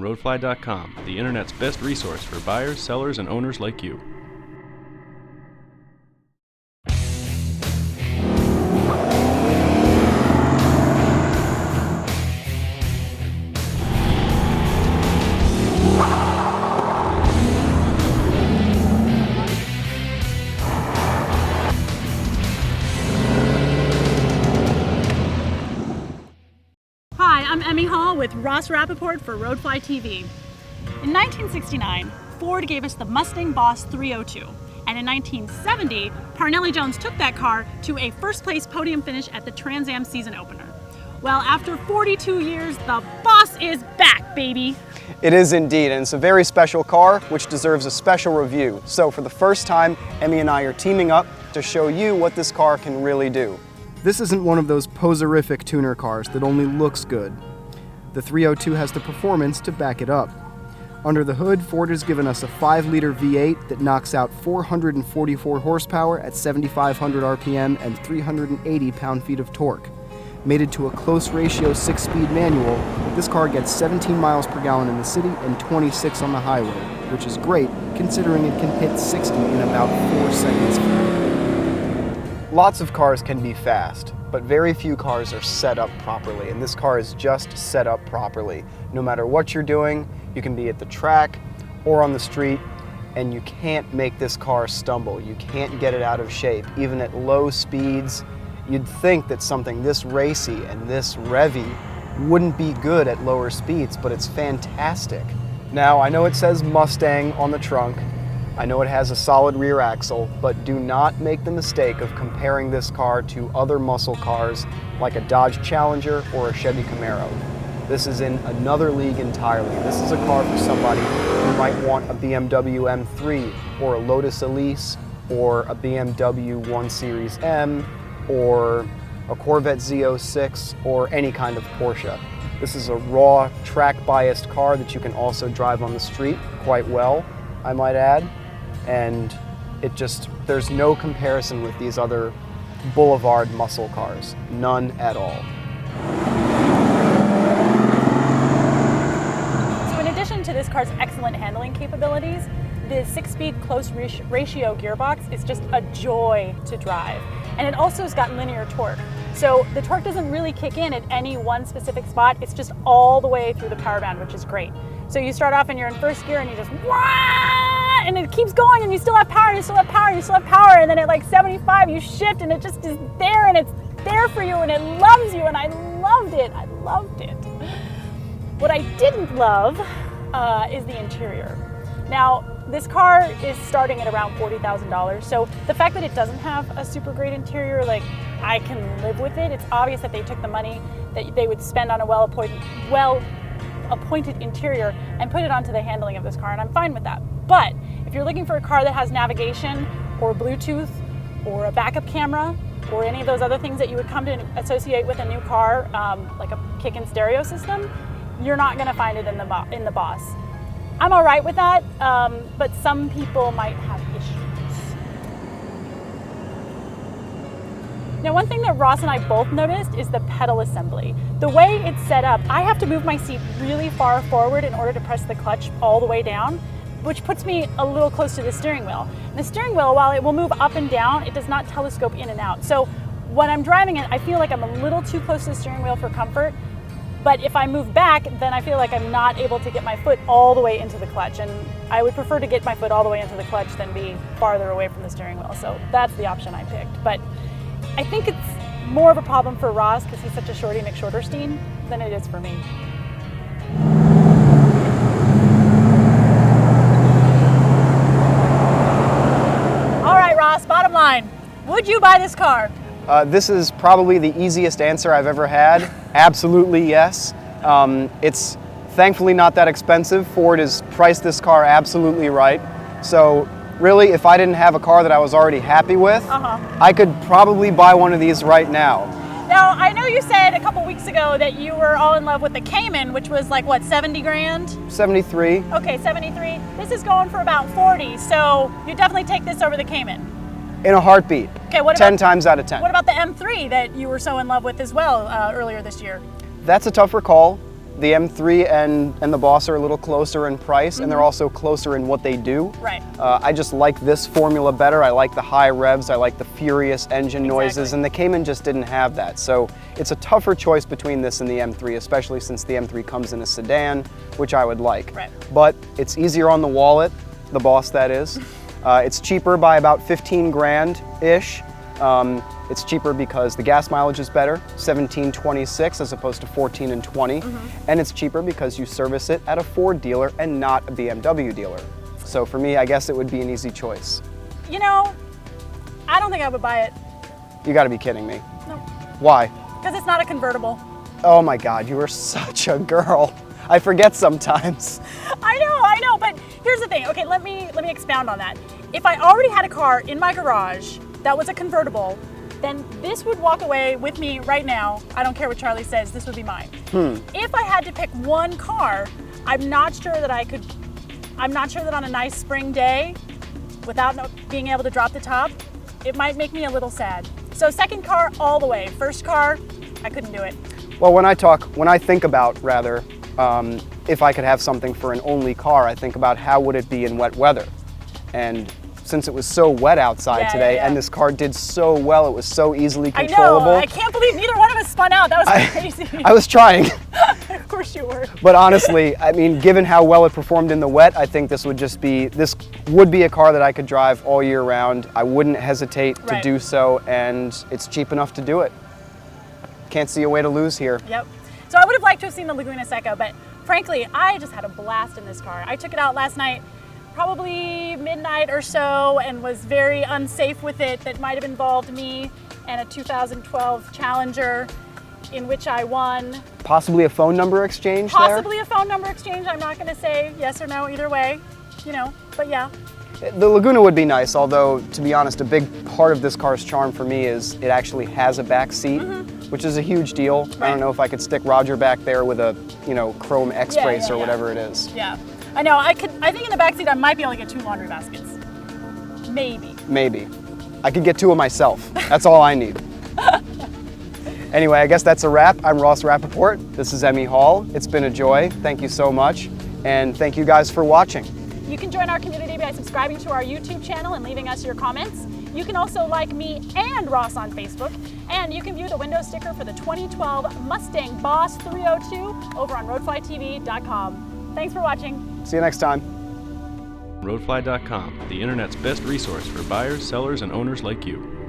RoadflyTV.com, the internet's best resource for buyers, sellers, and owners like you. Hi, I'm Emme Hall with Rapoport for RoadflyTV. In 1969, Ford gave us the Mustang Boss 302, and in 1970, Parnelli Jones took that car to a first-place podium finish at the Trans Am season opener. Well, after 42 years, the Boss is back, baby! It is indeed, and it's a very special car, which deserves a special review. So for the first time, Emme and I are teaming up to show you what this car can really do. This isn't one of those poserific tuner cars that only looks good. The 302 has the performance to back it up. Under the hood, Ford has given us a 5-liter V8 that knocks out 444 horsepower at 7,500 RPM and 380 pound-feet of torque. Mated to a close ratio 6-speed manual, this car gets 17 miles per gallon in the city and 26 on the highway, which is great considering it can hit 60 in about 4 seconds. Lots of cars can be fast, but very few cars are set up properly, and this car is just set up properly. No matter what you're doing, you can be at the track or on the street, and you can't make this car stumble. You can't get it out of shape. Even at low speeds, you'd think that something this racy and this revvy wouldn't be good at lower speeds, but it's fantastic. Now, I know it says Mustang on the trunk, I know it has a solid rear axle, but do not make the mistake of comparing this car to other muscle cars like a Dodge Challenger or a Chevy Camaro. This is in another league entirely. This is a car for somebody who might want a BMW M3 or a Lotus Elise or a BMW 1 Series M or a Corvette Z06 or any kind of Porsche. This is a raw, track-biased car that you can also drive on the street quite well, I might add. And there's no comparison with these other boulevard muscle cars. None at all. So in addition to this car's excellent handling capabilities, the 6-speed close ratio gearbox is just a joy to drive. And it also has got linear torque. So the torque doesn't really kick in at any one specific spot, it's just all the way through the power band, which is great. So you start off and you're in first gear and you just wah, and it keeps going and you still have power, and you still have power, and you still have power, and then at like 75 you shift and it just is there and it's there for you and it loves you, and I loved it. What I didn't love is the interior. Now, this car is starting at around $40,000, so the fact that it doesn't have a super great interior, like, I can live with it. It's obvious that they took the money that they would spend on a well-appointed interior and put it onto the handling of this car, and I'm fine with that. But if you're looking for a car that has navigation or Bluetooth or a backup camera or any of those other things that you would come to associate with a new car, like a kick-in stereo system, you're not going to find it in the Boss. I'm all right with that, but some people might have issues. Now, one thing that Ross and I both noticed is the pedal assembly. The way it's set up, I have to move my seat really far forward in order to press the clutch all the way down, which puts me a little close to the steering wheel. And the steering wheel, while it will move up and down, it does not telescope in and out. So when I'm driving it, I feel like I'm a little too close to the steering wheel for comfort. But if I move back, then I feel like I'm not able to get my foot all the way into the clutch. And I would prefer to get my foot all the way into the clutch than be farther away from the steering wheel. So that's the option I picked. But I think it's more of a problem for Ross because he's such a shorty McShorterstein than it is for me. All right, Ross, bottom line, would you buy this car? This is probably the easiest answer I've ever had. Absolutely yes. It's thankfully not that expensive. Ford has priced this car absolutely right. So really, if I didn't have a car that I was already happy with, I could probably buy one of these right now. Now, I know you said a couple weeks ago that you were all in love with the Cayman, which was like, what, 70 grand? 73. Okay, 73. This is going for about 40, so you definitely take this over the Cayman. In a heartbeat. Okay, what 10 times out of 10. What about the M3 that you were so in love with as well earlier this year? That's a tougher call. The M3 and the Boss are a little closer in price, and they're also closer in what they do. Right. I just like this formula better. I like the high revs, I like the furious engine noises, and the Cayman just didn't have that. So it's a tougher choice between this and the M3, especially since the M3 comes in a sedan, which I would like. Right. But it's easier on the wallet, the Boss that is. It's cheaper by about 15 grand-ish. It's cheaper because the gas mileage is better, 17.26 as opposed to 14 and 20. And it's cheaper because you service it at a Ford dealer and not a BMW dealer. So for me, I guess it would be an easy choice. You know, I don't think I would buy it. You gotta be kidding me. No. Why? Because it's not a convertible. Oh my God, you are such a girl. I forget sometimes. I know, but here's the thing. Okay, let me expound on that. If I already had a car in my garage that was a convertible, then this would walk away with me right now. I don't care what Charlie says, this would be mine. If I had to pick one car, I'm not sure that on a nice spring day, without being able to drop the top, it might make me a little sad. So second car all the way. First car, I couldn't do it. Well, when I think about if I could have something for an only car, I think about how would it be in wet weather. And since it was so wet outside today, and this car did so well, it was so easily controllable. I know, I can't believe neither one of us spun out. That was crazy. I was trying. Of course you were. But honestly, I mean, given how well it performed in the wet, I think this would be a car that I could drive all year round. I wouldn't hesitate to do so, and it's cheap enough to do it. Can't see a way to lose here. Yep. So I would have liked to have seen the Laguna Seca, but frankly, I just had a blast in this car. I took it out last night, probably midnight or so, and was very unsafe with it. That might have involved me and a 2012 Challenger in which I won. Possibly a phone number exchange there? Possibly a phone number exchange. I'm not going to say yes or no either way, you know, but yeah. The Laguna would be nice, although, to be honest, a big part of this car's charm for me is it actually has a back seat, which is a huge deal. I don't know if I could stick Roger back there with a, chrome X-Brace or whatever it is. Yeah, I know. I think in the back seat I might be able to get 2 laundry baskets. Maybe. Maybe. I could get 2 of myself. That's all I need. Anyway, I guess that's a wrap. I'm Ross Rapoport. This is Emme Hall. It's been a joy. Thank you so much. And thank you guys for watching. You can join our community by subscribing to our YouTube channel and leaving us your comments. You can also like me and Ross on Facebook, and you can view the window sticker for the 2012 Mustang Boss 302 over on RoadflyTV.com. Thanks for watching. See you next time. Roadfly.com, the internet's best resource for buyers, sellers, and owners like you.